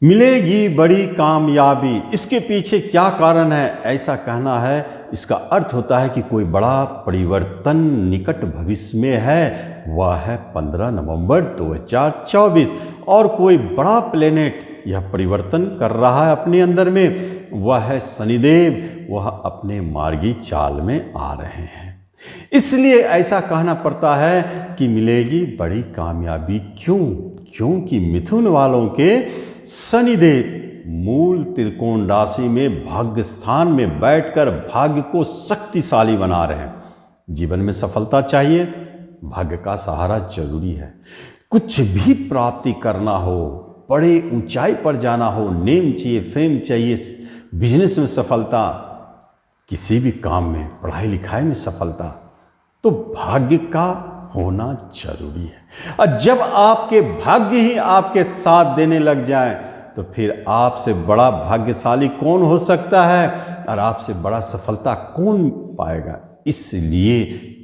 मिलेगी बड़ी कामयाबी, इसके पीछे क्या कारण है? ऐसा कहना है, इसका अर्थ होता है कि कोई बड़ा परिवर्तन निकट भविष्य में है, वह है 15 नवंबर 2024। और कोई बड़ा प्लेनेट यह परिवर्तन कर रहा है अपने अंदर में, वह है शनिदेव। वह अपने मार्गी चाल में आ रहे हैं, इसलिए ऐसा कहना पड़ता है कि मिलेगी बड़ी कामयाबी। क्योंकि मिथुन वालों के शनिदेव मूल त्रिकोण राशि में भाग्य स्थान में बैठकर भाग्य को शक्तिशाली बना रहे हैं। जीवन में सफलता चाहिए, भाग्य का सहारा जरूरी है। कुछ भी प्राप्ति करना हो, बड़े ऊंचाई पर जाना हो, नेम चाहिए, फेम चाहिए, बिजनेस में सफलता, किसी भी काम में, पढ़ाई लिखाई में सफलता, तो भाग्य का होना जरूरी है। और जब आपके भाग्य ही आपके साथ देने लग जाए तो फिर आपसे बड़ा भाग्यशाली कौन हो सकता है और आपसे बड़ा सफलता कौन पाएगा। इसलिए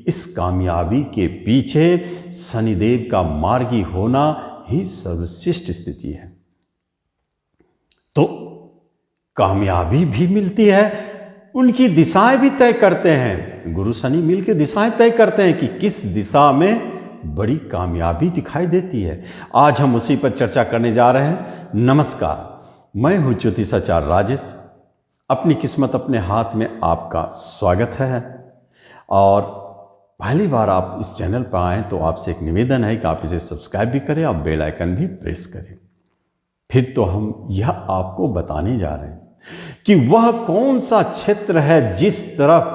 इस कामयाबी के पीछे शनिदेव का मार्गी होना ही सर्वश्रेष्ठ स्थिति है। तो कामयाबी भी मिलती है, उनकी दिशाएं भी तय करते हैं। गुरु शनि मिलकर दिशाएं तय करते हैं कि किस दिशा में बड़ी कामयाबी दिखाई देती है। आज हम उसी पर चर्चा करने जा रहे हैं। नमस्कार, मैं हूं ज्योतिषाचार्य राजेश। अपनी किस्मत अपने हाथ में आपका स्वागत है। और पहली बार आप इस चैनल पर आएँ तो आपसे एक निवेदन है कि आप इसे सब्सक्राइब भी करें और बेल आइकन भी प्रेस करें। फिर तो हम यह आपको बताने जा रहे हैं कि वह कौन सा क्षेत्र है जिस तरफ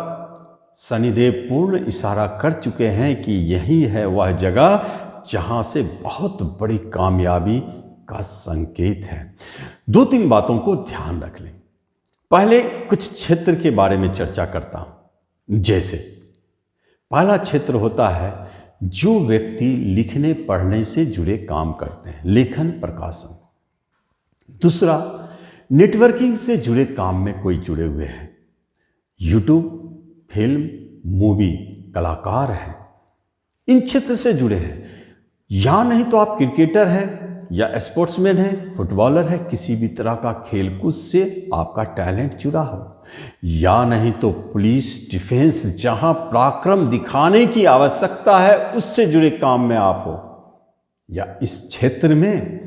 शनिदेव पूर्ण इशारा कर चुके हैं कि यही है वह जगह जहां से बहुत बड़ी कामयाबी का संकेत है। 2-3 बातों को ध्यान रख लें। पहले कुछ क्षेत्र के बारे में चर्चा करता हूं। जैसे पहला क्षेत्र होता है जो व्यक्ति लिखने पढ़ने से जुड़े काम करते हैं, लेखन प्रकाशन। दूसरा, नेटवर्किंग से जुड़े काम में कोई जुड़े हुए हैं, यूट्यूब, फिल्म, मूवी, कलाकार हैं, इन क्षेत्र से जुड़े हैं। या नहीं तो आप क्रिकेटर हैं या स्पोर्ट्समैन हैं, फुटबॉलर है, किसी भी तरह का खेलकूद से आपका टैलेंट जुड़ा हो। या नहीं तो पुलिस, डिफेंस, जहां पराक्रम दिखाने की आवश्यकता है उससे जुड़े काम में आप हो। या इस क्षेत्र में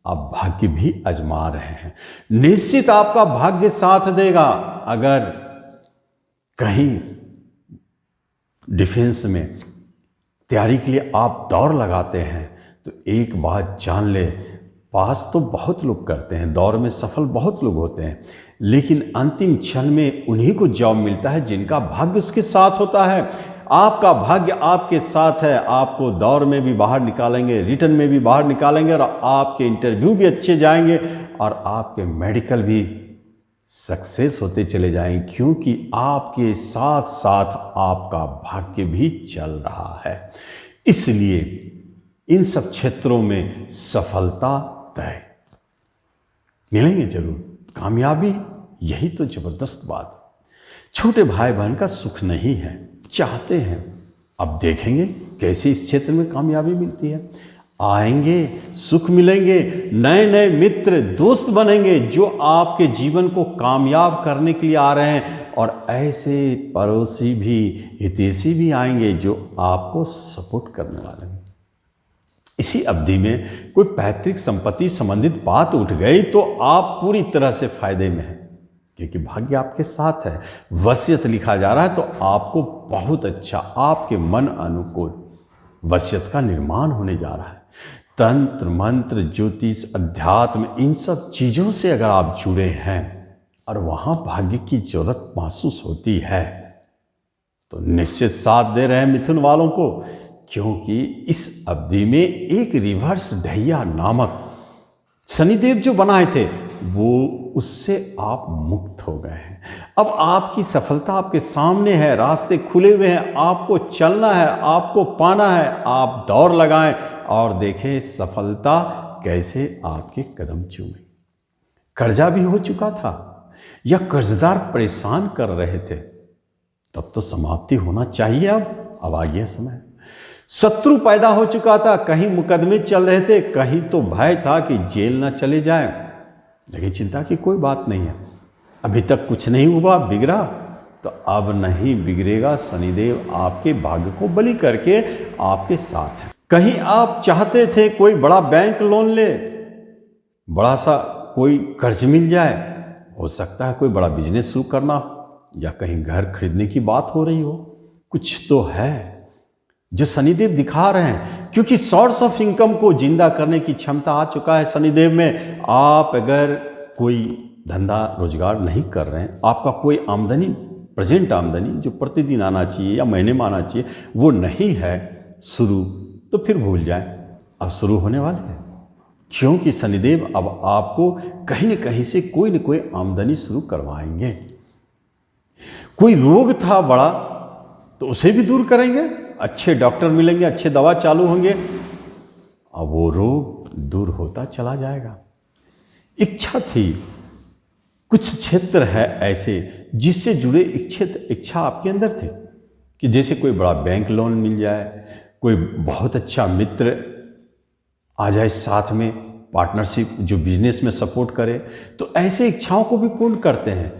आप भाग्य भी आजमा रहे हैं, निश्चित आपका भाग्य साथ देगा। अगर कहीं डिफेंस में तैयारी के लिए आप दौड़ लगाते हैं तो एक बात जान ले, पास तो बहुत लोग करते हैं, दौड़ में सफल बहुत लोग होते हैं, लेकिन अंतिम क्षण में उन्हीं को जॉब मिलता है जिनका भाग्य उसके साथ होता है। आपका भाग्य आपके साथ है, आपको दौड़ में भी बाहर निकालेंगे, रिटर्न में भी बाहर निकालेंगे, और आपके इंटरव्यू भी अच्छे जाएंगे और आपके मेडिकल भी सक्सेस होते चले जाएंगे, क्योंकि आपके साथ साथ आपका भाग्य भी चल रहा है। इसलिए इन सब क्षेत्रों में सफलता तय, मिलेंगे जरूर कामयाबी। यही तो जबरदस्त बात। छोटे भाई बहन का सुख नहीं है, चाहते हैं। अब देखेंगे कैसे इस क्षेत्र में कामयाबी मिलती है। आएंगे, सुख मिलेंगे, नए नए मित्र, दोस्त बनेंगे जो आपके जीवन को कामयाब करने के लिए आ रहे हैं। और ऐसे पड़ोसी भी, हितैषी भी आएंगे जो आपको सपोर्ट करने वाले हैं। इसी अवधि में कोई पैतृक संपत्ति संबंधित बात उठ गई तो आप पूरी तरह से फायदे में हैं, क्योंकि भाग्य आपके साथ है। वसीयत लिखा जा रहा है तो आपको बहुत अच्छा, आपके मन अनुकूल वसीयत का निर्माण होने जा रहा है। तंत्र, मंत्र, ज्योतिष, अध्यात्म, इन सब चीज़ों से अगर आप जुड़े हैं और वहाँ भाग्य की जरूरत महसूस होती है तो निश्चित साथ दे रहे हैं मिथुन वालों को, क्योंकि इस अवधि में एक रिवर्स ढैया नामक शनिदेव जो बनाए थे वो उससे आप मुक्त हो गए हैं। अब आपकी सफलता आपके सामने है, रास्ते खुले हुए हैं, आपको चलना है, आपको पाना है। आप दौड़ लगाएं और देखें सफलता कैसे आपके कदम चूमे। कर्जा भी हो चुका था या कर्जदार परेशान कर रहे थे, तब तो समाप्ति होना चाहिए। अब आ गया समय। शत्रु पैदा हो चुका था, कहीं मुकदमे चल रहे थे, कहीं तो भय था कि जेल ना चले जाए, लेकिन चिंता की कोई बात नहीं है, अभी तक कुछ नहीं हुआ, बिगड़ा तो अब नहीं बिगड़ेगा। शनिदेव आपके भाग्य को बलि करके आपके साथ है। कहीं आप चाहते थे कोई बड़ा बैंक लोन ले, बड़ा सा कोई कर्ज मिल जाए, हो सकता है कोई बड़ा बिजनेस शुरू करना हो, या कहीं घर खरीदने की बात हो रही हो, कुछ तो है जो शनिदेव दिखा रहे हैं। क्योंकि सोर्स ऑफ इनकम को जिंदा करने की क्षमता आ चुका है शनिदेव में। आप अगर कोई धंधा रोजगार नहीं कर रहे हैं, आपका कोई आमदनी, प्रेजेंट आमदनी जो प्रतिदिन आना चाहिए या महीने में आना चाहिए, वो नहीं है शुरू, तो फिर भूल जाएं, अब शुरू होने वाले हैं। क्योंकि शनिदेव अब आपको कहीं न कहीं से कोई न कोई आमदनी शुरू करवाएंगे। कोई रोग था बड़ा तो उसे भी दूर करेंगे, अच्छे डॉक्टर मिलेंगे, अच्छे दवा चालू होंगे, अब वो रोग दूर होता चला जाएगा। इच्छा थी, कुछ क्षेत्र है ऐसे जिससे जुड़े इच्छा आपके अंदर थे कि जैसे कोई बड़ा बैंक लोन मिल जाए, कोई बहुत अच्छा मित्र आ जाए साथ में, पार्टनरशिप जो बिजनेस में सपोर्ट करे, तो ऐसे इच्छाओं को भी पूर्ण करते हैं।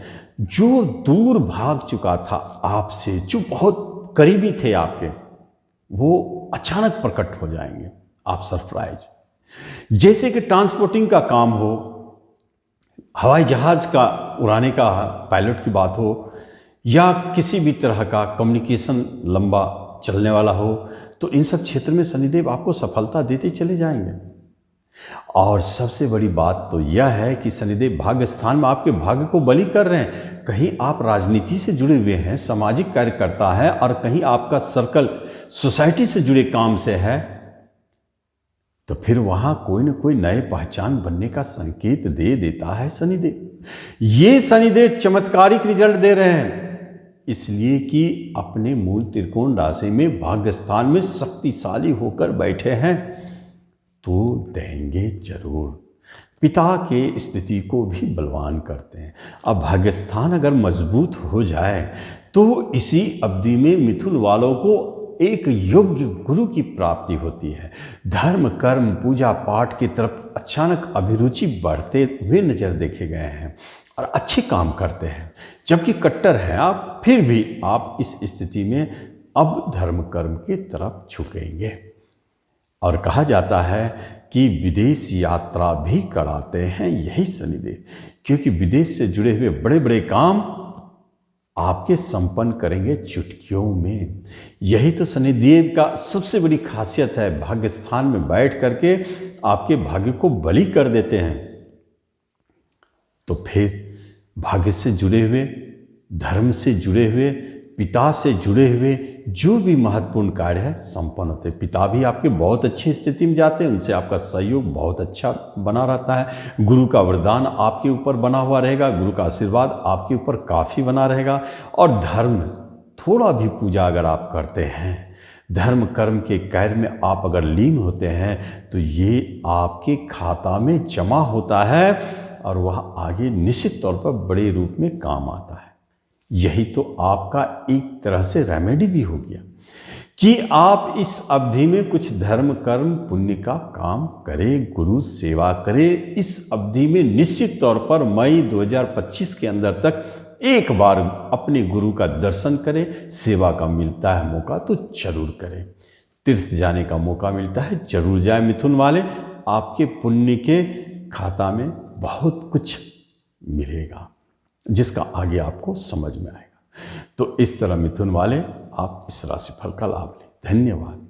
जो दूर भाग चुका था आपसे, जो बहुत करीबी थे आपके, वो अचानक प्रकट हो जाएंगे, आप सरप्राइज। जैसे कि ट्रांसपोर्टिंग का काम हो, हवाई जहाज का उड़ाने का पायलट की बात हो, या किसी भी तरह का कम्युनिकेशन लंबा चलने वाला हो, तो इन सब क्षेत्र में शनिदेव आपको सफलता देते चले जाएंगे। और सबसे बड़ी बात तो यह है कि शनिदेव भाग्य स्थान में आपके भाग्य को बलि कर रहे हैं। कहीं आप राजनीति से जुड़े हुए हैं, सामाजिक कार्यकर्ता है, और कहीं आपका सर्कल सोसाइटी से जुड़े काम से है, तो फिर वहां कोई न कोई नए पहचान बनने का संकेत दे देता है शनिदेव। ये शनिदेव चमत्कारिक रिजल्ट दे रहे हैं, इसलिए कि अपने मूल त्रिकोण राशि में भाग्य स्थान में शक्तिशाली होकर बैठे हैं, तो देंगे जरूर। पिता के स्थिति को भी बलवान करते हैं। अब भाग्य स्थान अगर मजबूत हो जाए तो इसी अवधि में मिथुन वालों को एक योग्य गुरु की प्राप्ति होती है। धर्म कर्म पूजा पाठ की तरफ अचानक अभिरुचि बढ़ते हुए नजर देखे गए हैं और अच्छे काम करते हैं। जबकि कट्टर हैं आप, फिर भी आप इस स्थिति में अब धर्म कर्म की तरफ झुकेंगे। और कहा जाता है कि विदेश यात्रा भी कराते हैं यही शनिदेव, क्योंकि विदेश से जुड़े हुए बड़े बड़े काम आपके संपन्न करेंगे चुटकियों में। यही तो शनिदेव का सबसे बड़ी खासियत है, भाग्य स्थान में बैठ करके आपके भाग्य को बलि कर देते हैं। तो फिर भाग्य से जुड़े हुए, धर्म से जुड़े हुए, पिता से जुड़े हुए जो भी महत्वपूर्ण कार्य है संपन्न होते। पिता भी आपके बहुत अच्छी स्थिति में जाते हैं, उनसे आपका सहयोग बहुत अच्छा बना रहता है। गुरु का वरदान आपके ऊपर बना हुआ रहेगा, गुरु का आशीर्वाद आपके ऊपर काफ़ी बना रहेगा। और धर्म थोड़ा भी पूजा अगर आप करते हैं, धर्म कर्म के कार्य में आप अगर लीन होते हैं, तो ये आपके खाता में जमा होता है और वह आगे निश्चित तौर पर बड़े रूप में काम आता है। यही तो आपका एक तरह से रेमेडी भी हो गया कि आप इस अवधि में कुछ धर्म कर्म पुण्य का काम करें, गुरु सेवा करें। इस अवधि में निश्चित तौर पर मई 2025 के अंदर तक एक बार अपने गुरु का दर्शन करें। सेवा का मिलता है मौका तो जरूर करें। तीर्थ जाने का मौका मिलता है जरूर जाए मिथुन वाले, आपके पुण्य के खाता में बहुत कुछ मिलेगा जिसका आगे आपको समझ में आएगा। तो इस तरह मिथुन वाले आप इस राशिफल का लाभ लें। धन्यवाद।